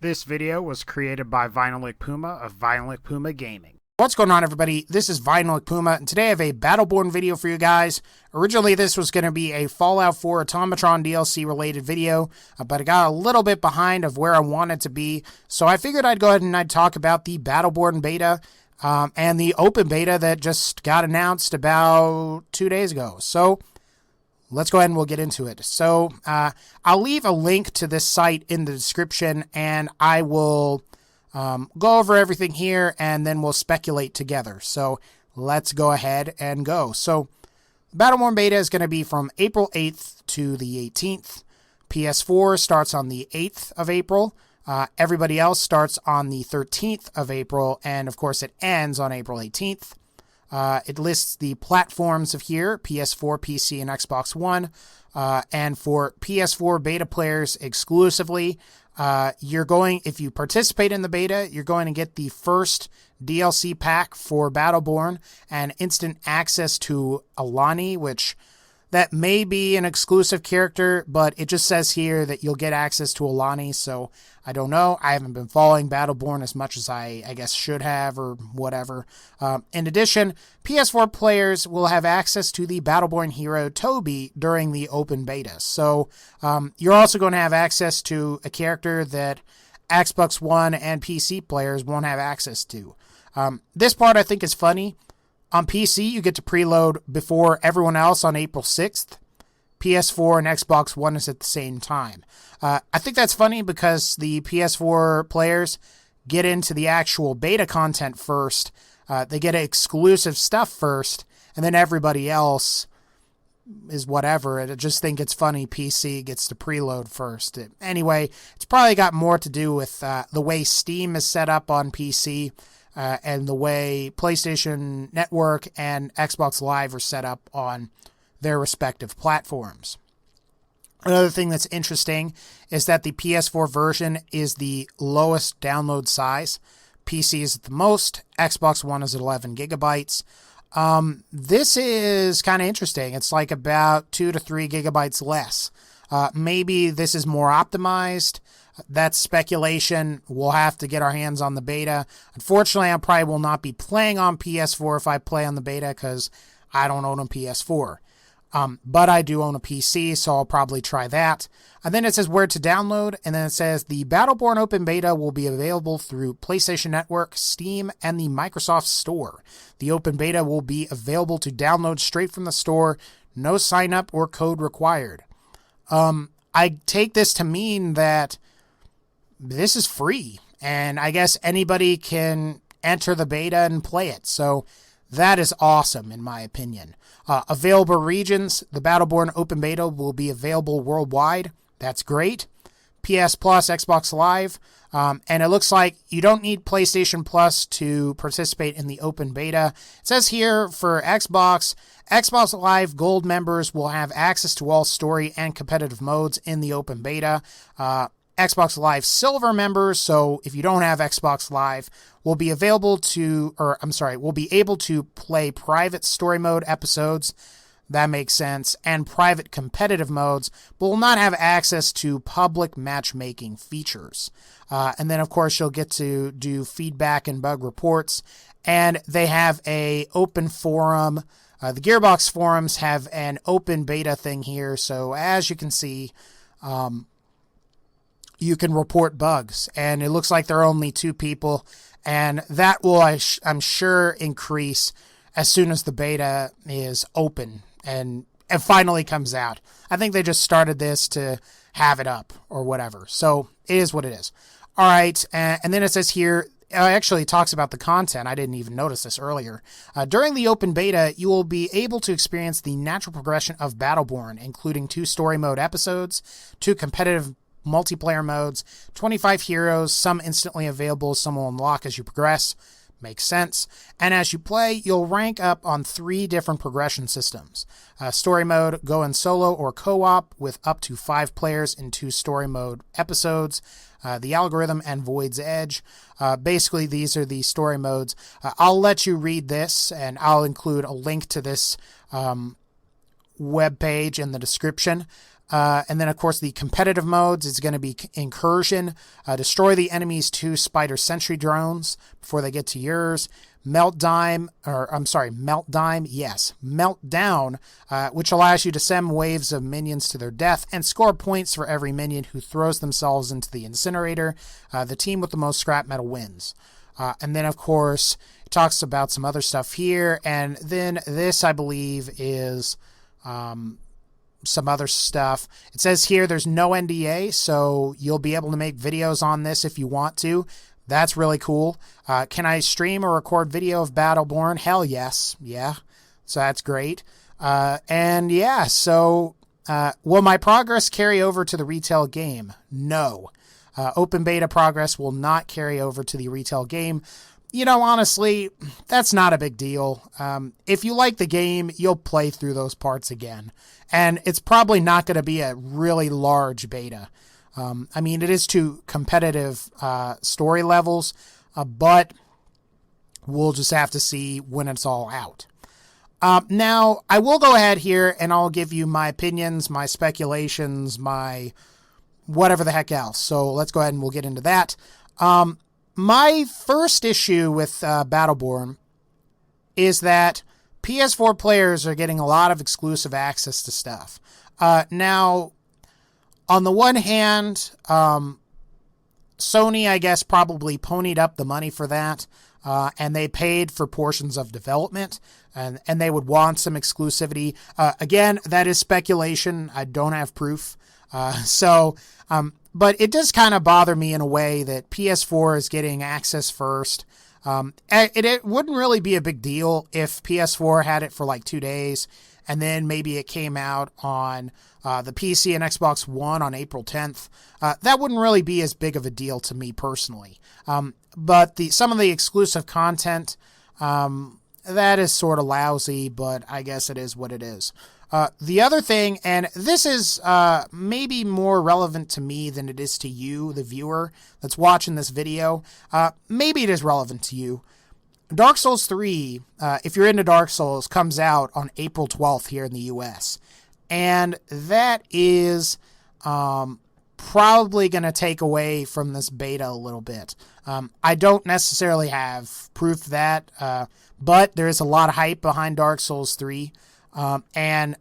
This video was created by VinylicPuma of VinylicPumaGaming. What's going on, everybody? This is VinylicPuma, and today I have a Battleborn video for you guys. Originally, this was going to be a Fallout 4 Automatron DLC related video, but I got a little bit behind of where I wanted to be, so I figured I'd go ahead and I'd talk about the Battleborn Beta and the Open Beta that just got announced about 2 days ago. So let's go ahead and we'll get into it. So I'll leave a link to this site in the description, and I will go over everything here, and then we'll speculate together. So let's go ahead and go. So Battleborn Beta is going to be from April 8th to the 18th. PS4 starts on the 8th of April. Everybody else starts on the 13th of April, and of course it ends on April 18th. It lists the platforms of here, PS4, PC, and Xbox One. And for PS4 beta players exclusively, if you participate in the beta, you're going to get the first DLC pack for Battleborn and instant access to Alani, which that may be an exclusive character, but it just says here that you'll get access to Alani, so I don't know. I haven't been following Battleborn as much as I guess should have or whatever. In addition, PS4 players will have access to the Battleborn hero Toby during the open beta. So you're also going to have access to a character that Xbox One and PC players won't have access to. This part I think is funny. On PC, you get to preload before everyone else on April 6th. PS4 and Xbox One is at the same time. I think that's funny because the PS4 players get into the actual beta content first. They get exclusive stuff first, and then everybody else is whatever. I just think it's funny PC gets to preload first. Anyway, it's probably got more to do with the way Steam is set up on PC. And the way PlayStation Network and Xbox Live are set up on their respective platforms. Another thing that's interesting is that the PS4 version is the lowest download size. PC is at the most. Xbox One is at 11 gigabytes. This is kind of interesting. It's like about 2 to 3 gigabytes less. Maybe this is more optimized. That's speculation. We'll have to get our hands on the beta. Unfortunately, I probably will not be playing on PS4 if I play on the beta because I don't own a PS4. But I do own a PC, so I'll probably try that. And then it says where to download, and then it says the Battleborn Open Beta will be available through PlayStation Network, Steam, and the Microsoft Store. The Open Beta will be available to download straight from the store. No sign up or code required. I take this to mean that this is free, and I guess anybody can enter the beta and play it. So that is awesome, in my opinion. Available regions, the Battleborn Open Beta will be available worldwide. That's great. PS Plus, Xbox Live, and it looks like you don't need PlayStation Plus to participate in the open beta. It says here for Xbox Live Gold members will have access to all story and competitive modes in the open beta. Xbox Live Silver members, so if you don't have Xbox Live, will be able to play private story mode episodes. That makes sense. And private competitive modes, but will not have access to public matchmaking features. And then, of course, you'll get to do feedback and bug reports. And they have a open forum. The Gearbox forums have an open beta thing here. So as you can see, you can report bugs. And it looks like there are only 2 people. And that will, I'm sure, increase as soon as the beta is open and it finally comes out. I think they just started this to have it up or whatever. So it is what it is. All right. And then it says here, actually talks about the content. I didn't even notice this earlier. During the open beta, you will be able to experience the natural progression of Battleborn, including 2 story mode episodes, 2 competitive multiplayer modes, 25 heroes, some instantly available, some will unlock as you progress. Makes sense. And as you play, you'll rank up on 3 different progression systems. Story mode, go in solo or co-op with up to 5 players in 2 story mode episodes. The algorithm and Void's Edge. Basically, these are the story modes. I'll let you read this, and I'll include a link to this web page in the description. And then, of course, the competitive modes is going to be Incursion, destroy the enemy's 2 Spider Sentry drones before they get to yours. Meltdown, which allows you to send waves of minions to their death and score points for every minion who throws themselves into the incinerator. The team with the most scrap metal wins. And then, of course, it talks about some other stuff here. And then this, I believe, is some other stuff. It says here there's no NDA, so you'll be able to make videos on this if you want to. That's really cool. Can I stream or record video of Battleborn? Hell yes. Yeah. So that's great. And yeah, so will my progress carry over to the retail game? No. Open beta progress will not carry over to the retail game. You know, honestly, that's not a big deal. If you like the game, you'll play through those parts again. And it's probably not going to be a really large beta. I mean, it is to competitive story levels, but we'll just have to see when it's all out. Now, I will go ahead here and I'll give you my opinions, my speculations, my whatever the heck else. So let's go ahead and we'll get into that. My first issue with Battleborn is that PS4 players are getting a lot of exclusive access to stuff. Now, on the one hand, Sony, I guess, probably ponied up the money for that, and they paid for portions of development, and they would want some exclusivity. Again, that is speculation. I don't have proof. But it does kind of bother me in a way that PS4 is getting access first. It wouldn't really be a big deal if PS4 had it for like 2 days, and then maybe it came out on the PC and Xbox One on April 10th. That wouldn't really be as big of a deal to me personally. But some of the exclusive content, that is sort of lousy, but I guess it is what it is. The other thing, and this is maybe more relevant to me than it is to you, the viewer that's watching this video. Maybe it is relevant to you. Dark Souls 3, if you're into Dark Souls, comes out on April 12th here in the US. And that is probably going to take away from this beta a little bit. I don't necessarily have proof of that, but there is a lot of hype behind Dark Souls 3. And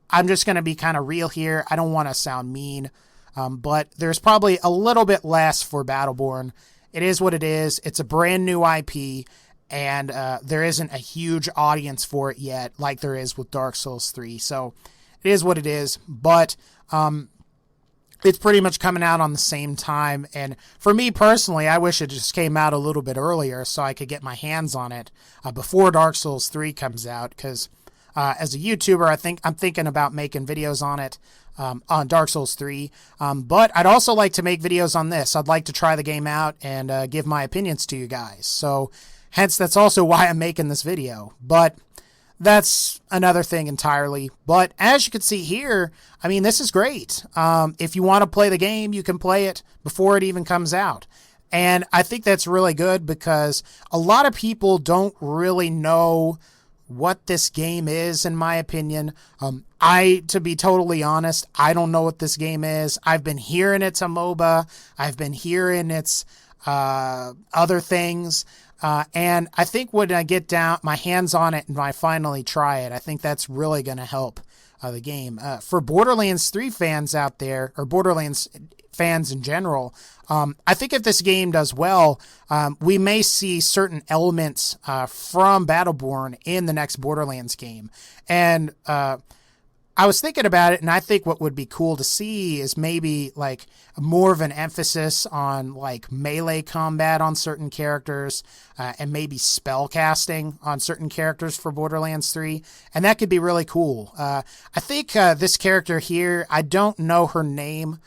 I'm just going to be kind of real here. I don't want to sound mean, but there's probably a little bit less for Battleborn. It is what it is. It's a brand new IP, and there isn't a huge audience for it yet like there is with Dark Souls 3. So it is what it is, but it's pretty much coming out on the same time. And for me personally, I wish it just came out a little bit earlier so I could get my hands on it before Dark Souls 3 comes out, because as a YouTuber, I'm thinking about making videos on it, on Dark Souls 3. But I'd also like to make videos on this. I'd like to try the game out and give my opinions to you guys. So hence, that's also why I'm making this video. But that's another thing entirely. But as you can see here, I mean, this is great. If you want to play the game, you can play it before it even comes out. And I think that's really good because a lot of people don't really know what this game is, in my opinion. To be totally honest, I don't know what this game is. I've been hearing it's a MOBA. I've been hearing it's other things. And I think when I get my hands on it and I finally try it, I think that's really going to help the game. For Borderlands 3 fans out there, or Borderlands fans in general, I think if this game does well, we may see certain elements from Battleborn in the next Borderlands game. And I was thinking about it, and I think what would be cool to see is maybe like more of an emphasis on like melee combat on certain characters, and maybe spell casting on certain characters for Borderlands 3. And that could be really cool. I think this character here, I don't know her name,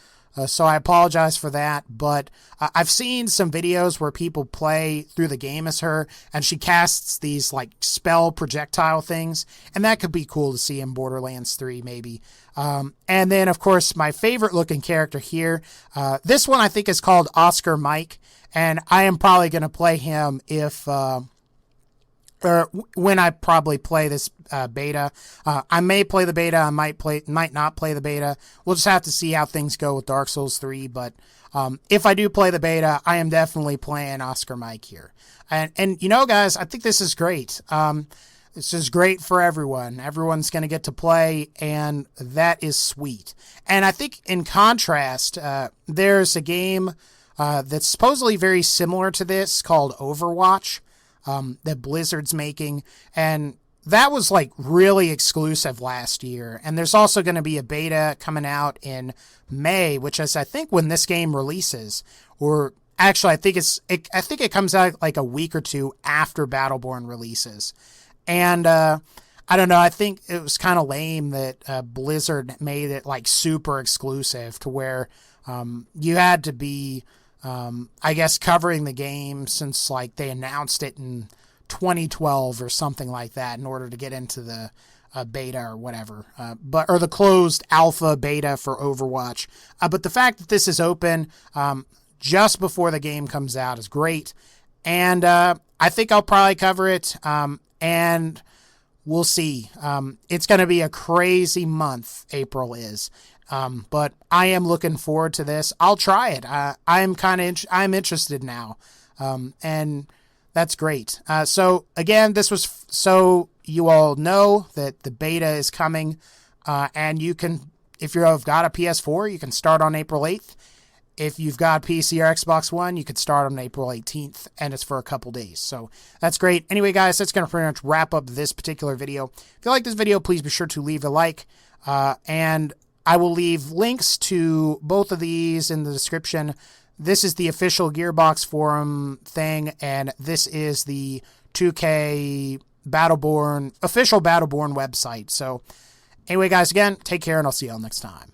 so I apologize for that, but I've seen some videos where people play through the game as her, and she casts these like spell projectile things, and that could be cool to see in Borderlands 3 maybe. And then, of course, my favorite looking character here, this one I think is called Oscar Mike, and I am probably going to play him if or when I probably play this beta. I may play the beta. I might not play the beta. We'll just have to see how things go with Dark Souls 3. But if I do play the beta, I am definitely playing Oscar Mike here. And you know, guys, I think this is great. This is great for everyone. Everyone's going to get to play, and that is sweet. And I think in contrast, there's a game that's supposedly very similar to this called Overwatch that Blizzard's making. And that was like really exclusive last year. And there's also going to be a beta coming out in May, which is, I think, when this game releases. Or actually, I think it comes out like a week or two after Battleborn releases. And I don't know, I think it was kind of lame that Blizzard made it like super exclusive to where you had to be, I guess, covering the game since like they announced it in 2012 or something like that in order to get into the beta or whatever, or the closed alpha beta for Overwatch. But the fact that this is open just before the game comes out is great. And I think I'll probably cover it. And we'll see. It's going to be a crazy month, April is. But I am looking forward to this. I'll try it. I'm interested now. And that's great. So again, this was so you all know that the beta is coming. And you can, if you've got a PS4, you can start on April 8th. If you've got PC or Xbox One, you could start on April 18th, and it's for a couple days. So that's great. Anyway, guys, that's going to pretty much wrap up this particular video. If you like this video, please be sure to leave a like. And I will leave links to both of these in the description. This is the official Gearbox forum thing, and this is the 2K Battleborn, official Battleborn website. So anyway, guys, again, take care, and I'll see you all next time.